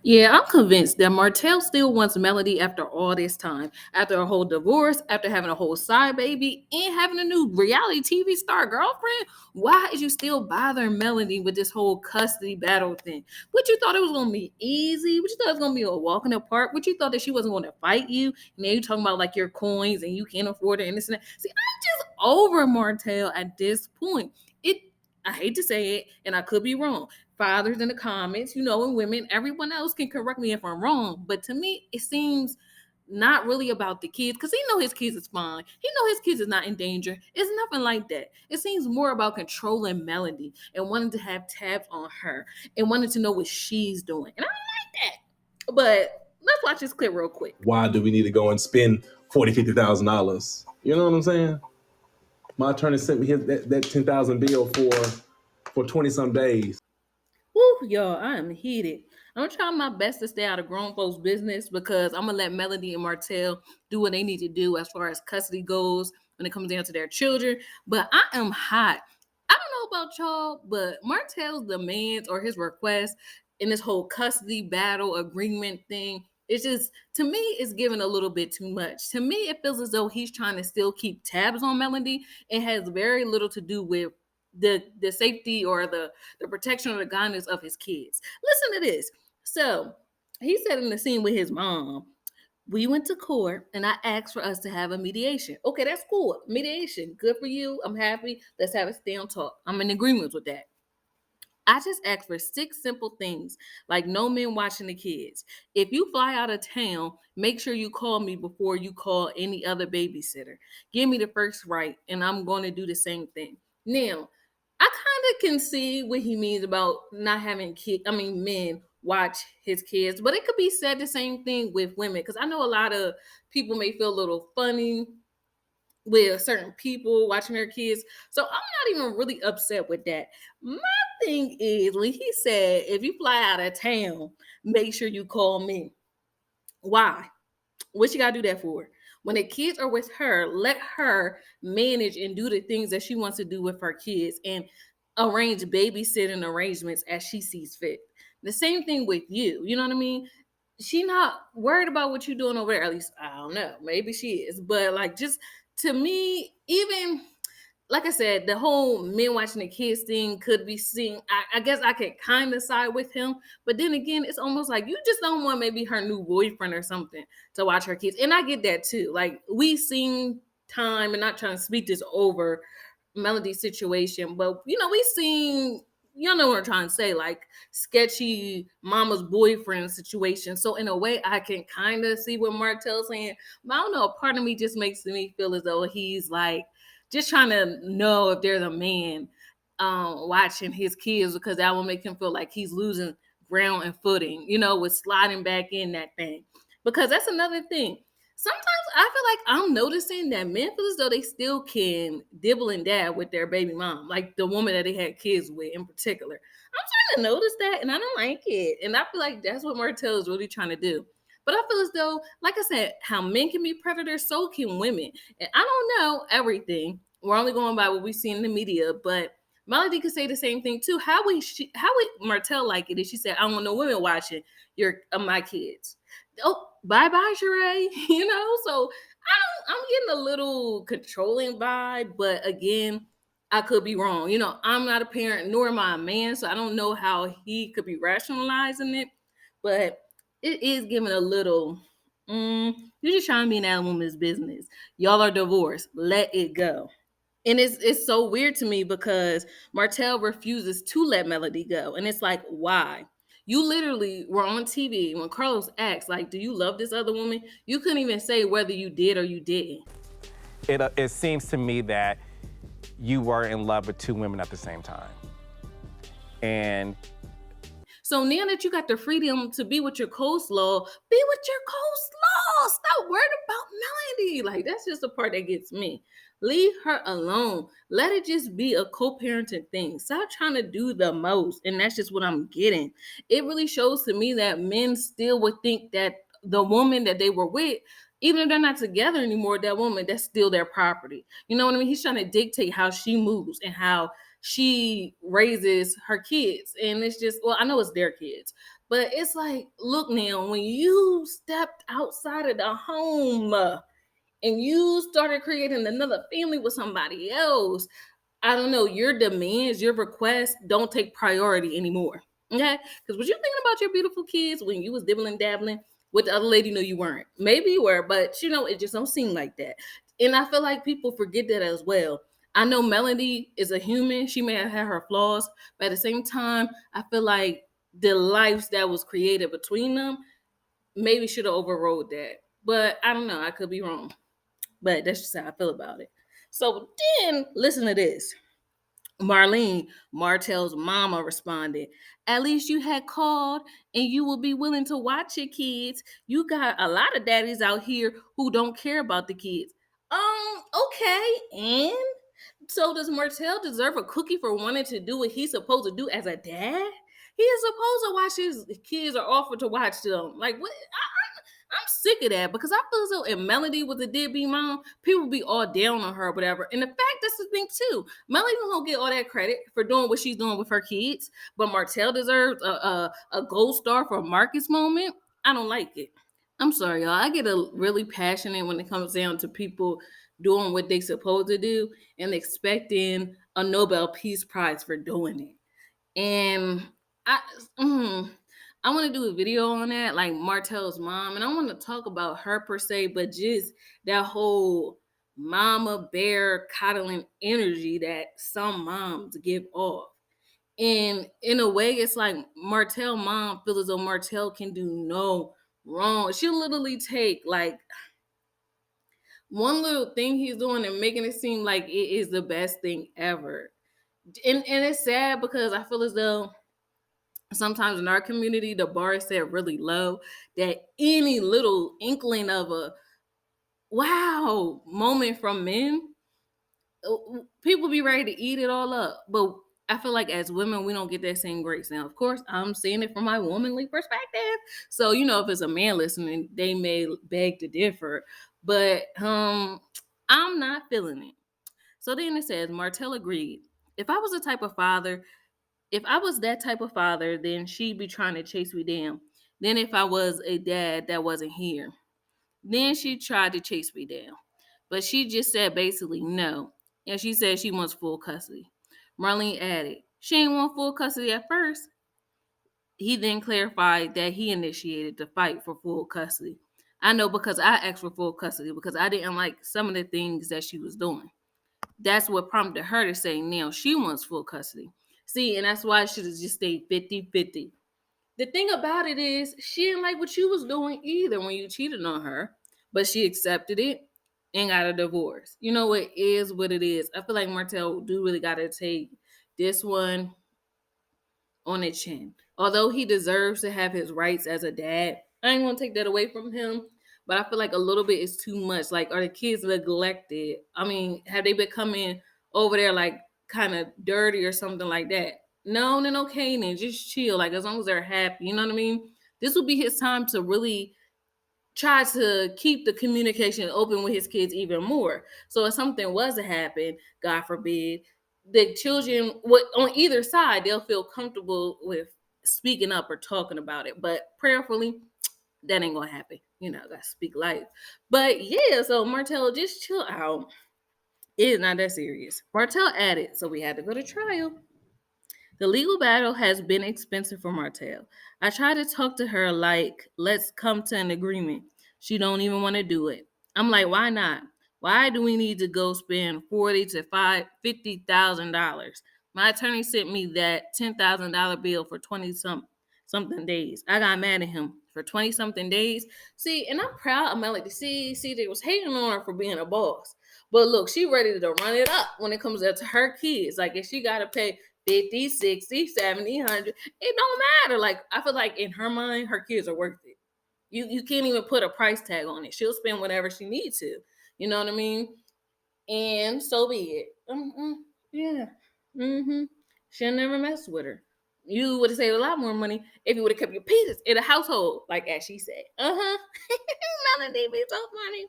Yeah, I'm convinced that Martell still wants Melody after all this time. After a whole divorce, after having a whole side baby, and having a new reality TV star girlfriend. Why is you still bothering Melody with this whole custody battle thing? What you thought it was gonna be easy? What you thought it was gonna be a walk in the park? What you thought that she wasn't gonna fight you? And then you talking about like your coins and you can't afford it and this and that. See, I'm just over Martell at this point. It I hate to say it, and I could be wrong, fathers in the comments, and women, everyone else can correct me if I'm wrong. But to me, it seems not really about the kids because he know his kids is fine. He know his kids is not in danger. It's nothing like that. It seems more about controlling Melody and wanting to have tabs on her and wanting to know what she's doing. And I don't like that. But let's watch this clip real quick. Why do we need to go and spend $40,000-$50,000? You know what I'm saying? My attorney sent me that 10,000 bill for 20 some days. Woo, y'all, I am heated. I'm trying my best to stay out of grown folks' business because I'm gonna let Melody and Martell do what they need to do as far as custody goes when it comes down to their children. But I am hot. I don't know about y'all, but Martell's demands or his request in this whole custody battle agreement thing, it's just to me, it's giving a little bit too much. To me, it feels as though he's trying to still keep tabs on Melody. It has very little to do with the safety or the protection or the guidance of his kids. Listen to this. So he said in the scene with his mom, we went to court and I asked for us to have a mediation. Okay, that's cool. Mediation, good for you. I'm happy. Let's have a stand talk. I'm in agreement with that. I just asked for six simple things, like no men watching the kids. If you fly out of town, make sure you call me before you call any other babysitter. Give me the first right, and I'm going to do the same thing. Now, I kind of can see what he means about not having men watch his kids, but it could be said the same thing with women because I know a lot of people may feel a little funny with certain people watching their kids. So I'm not even really upset with that. My thing is when he said, if you fly out of town, make sure you call me. Why? What you gotta do that for? When the kids are with her, let her manage and do the things that she wants to do with her kids and arrange babysitting arrangements as she sees fit. The same thing with you. You know what I mean? She not worried about what you're doing over there. At least I don't know. Maybe she is. But like just to me, even like I said, the whole men watching the kids thing could be seen. I guess I could kind of side with him, but then again, it's almost like you just don't want maybe her new boyfriend or something to watch her kids, and I get that too. Like we seen time, and not trying to speak this over Melody's situation, but we seen. You know what I'm trying to say, like sketchy mama's boyfriend situation. So in a way, I can kind of see what Martell's saying, but I don't know. Part of me just makes me feel as though he's like just trying to know if there's a man watching his kids because that will make him feel like he's losing ground and footing, with sliding back in that thing. Because that's another thing. Sometimes I feel like I'm noticing that men feel as though they still can dibble and dab with their baby mom, like the woman that they had kids with in particular. I'm starting to notice that and I don't like it. And I feel like that's what Martell is really trying to do. But I feel as though, like I said, how men can be predators, so can women. And I don't know everything. We're only going by what we see in the media, but Melody could say the same thing too. How would Martell like it if she said, "I don't want no women watching my kids"? Oh, bye bye, Sheree. So I'm getting a little controlling vibe, but again, I could be wrong. I'm not a parent, nor am I a man, so I don't know how he could be rationalizing it, but it is giving a little. You're just trying to be in that woman's business. Y'all are divorced. Let it go. And it's so weird to me because Martell refuses to let Melody go. And it's like, why? You literally were on TV when Carlos asked, like, do you love this other woman? You couldn't even say whether you did or you didn't. It seems to me that you were in love with two women at the same time. And so now that you got the freedom to be with your coleslaw, be with your coleslaw. Stop worried about Melody. Like, that's just the part that gets me. Leave her alone. Let it just be a co-parenting thing. Stop trying to do the most. And that's just what I'm getting. It really shows to me that men still would think that the woman that they were with, even if they're not together anymore, that woman, that's still their property. You know what I mean? He's trying to dictate how she moves and how she raises her kids. And it's just, well, I know it's their kids, But it's like, look now, when you stepped outside of the home and you started creating another family with somebody else, I don't know, your demands, your requests don't take priority anymore. Okay? Because was you thinking about your beautiful kids when you was dibbling dabbling with the other lady? No, you weren't. Maybe you were, but it just don't seem like that. And I feel like people forget that as well. I know Melody is a human. She may have had her flaws, but at the same time, I feel like the lives that was created between them maybe should have overrode that. But I don't know. I could be wrong. But that's just how I feel about it. So then listen to this. Marlene, Martell's mama, responded, "At least you had called and you will be willing to watch your kids. You got a lot of daddies out here who don't care about the kids." Okay. And so does Martell deserve a cookie for wanting to do what he's supposed to do as a dad? He is supposed to watch his kids or offer to watch them. Like what? I'm sick of that because I feel as though if Melody was a deadbeat mom, people be all down on her or whatever. And the fact that's the thing too. Melody don't get all that credit for doing what she's doing with her kids, but Martell deserves a gold star for Marcus moment. I don't like it. I'm sorry, y'all. I get really passionate when it comes down to people doing what they supposed to do and expecting a Nobel Peace Prize for doing it. And I mm, I want to do a video on that, like Martell's mom, and I want to talk about her per se, but just that whole mama bear coddling energy that some moms give off. And in a way, it's like Martell mom feels as though Martell can do no wrong. She'll literally take like one little thing he's doing and making it seem like it is the best thing ever. And it's sad because I feel as though sometimes in our community the bar is set really low that any little inkling of a wow moment from men, people be ready to eat it all up. But I feel like as women we don't get that same grace. Now of course I'm seeing it from my womanly perspective, so if it's a man listening they may beg to differ, but I'm not feeling it. So then it says Martell agreed, if I was the type of father if I was that type of father, then she'd be trying to chase me down. Then if I was a dad that wasn't here, then she tried to chase me down. But she just said basically no. And she said she wants full custody. Marlene added, she ain't want full custody at first. He then clarified that he initiated the fight for full custody. I know because I asked for full custody because I didn't like some of the things that she was doing. That's what prompted her to say now she wants full custody. See, and that's why I should have just stayed 50-50. The thing about it is, she didn't like what you was doing either when you cheated on her, but she accepted it and got a divorce. You know, it is what it is. I feel like Martell do really got to take this one on its chin. Although he deserves to have his rights as a dad, I ain't gonna take that away from him. But I feel like a little bit is too much. Like, are the kids neglected? I mean, have they been coming over there like kind of dirty or something like that? No, then okay, then just chill. Like as long as they're happy, you know what I mean? This will be his time to really try to keep the communication open with his kids even more. So if something was to happen, God forbid, the children would on either side they'll feel comfortable with speaking up or talking about it. But prayerfully, that ain't gonna happen. Gotta speak life. But yeah, so Martell, just chill out. It is not that serious. Martell added, so we had to go to trial. The legal battle has been expensive for Martell. I tried to talk to her like, let's come to an agreement. She don't even want to do it. I'm like, why not? Why do we need to go spend $50,000? My attorney sent me that $10,000 bill for 20 something days. I got mad at him for 20 something days. See, and I'm proud of Melody. See, they was hating on her for being a boss. But look, she ready to run it up when it comes to her kids. Like if she gotta pay 50, 60, 70, 100, it don't matter. Like I feel like in her mind, her kids are worth it. You can't even put a price tag on it. She'll spend whatever she needs to. You know what I mean? And so be it. Yeah. She'll never mess with her. You would have saved a lot more money if you would have kept your peace in a household, like as she said. Melody be so funny.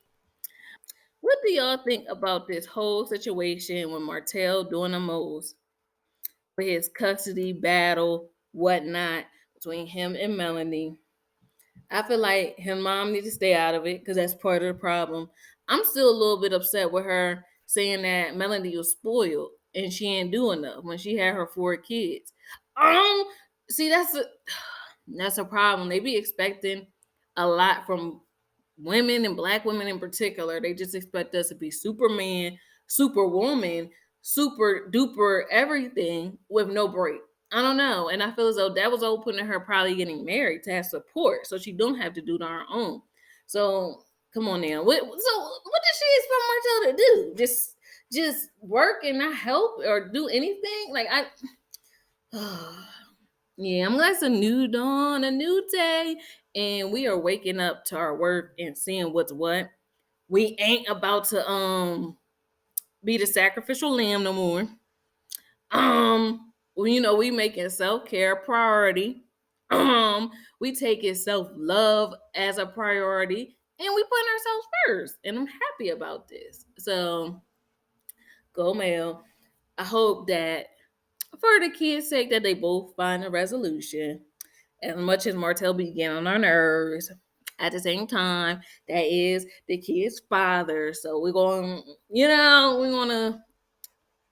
What do y'all think about this whole situation with Martell doing the most for his custody battle, whatnot? between him and Melanie. I feel like his mom needs to stay out of it because that's part of the problem. I'm still a little bit upset with her saying that Melanie was spoiled and she ain't do enough when she had her 4 kids. Um, see, that's a problem. They be expecting a lot from women and black women in particular. They just expect us to be Superman, Superwoman, super duper everything with no break. I don't know. And I feel as though that was open to her probably getting married to have support so she don't have to do it on her own. So come on now. What does she expect Martell to do? Just work and not help or do anything? Like yeah, I'm glad it's a new dawn, a new day, and we are waking up to our work and seeing what's what. We ain't about to be the sacrificial lamb no more. Well, we making self-care a priority. We taking self-love as a priority, and we putting ourselves first. And I'm happy about this. So go Mel. I hope that for the kids' sake that they both find a resolution. As much as Martell be getting on our nerves, at the same time, that is the kid's father. So we're going, we want to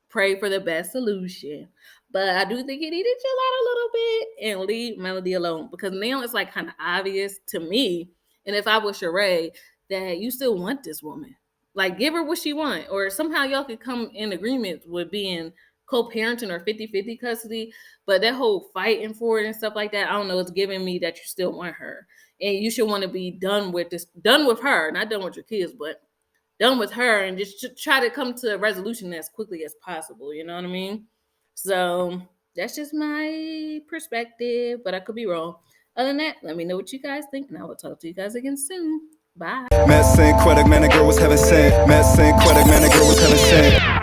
pray for the best solution. But I do think he needed to chill out a little bit and leave Melody alone because now it's like kind of obvious to me. And if I was Sheree, that you still want this woman. Like, give her what she want. Or somehow y'all could come in agreement with being co-parenting or 50-50 custody. But that whole fighting for it and stuff like that, I don't know, it's giving me that you still want her. And you should want to be done with her, not done with your kids, but done with her and just try to come to a resolution as quickly as possible. You know what I mean? So that's just my perspective, but I could be wrong. Other than that, let me know what you guys think, and I will talk to you guys again soon. Bye. Met Synquette, man, the girl was heaven sent. Met Synquette, man, the girl was heaven sent.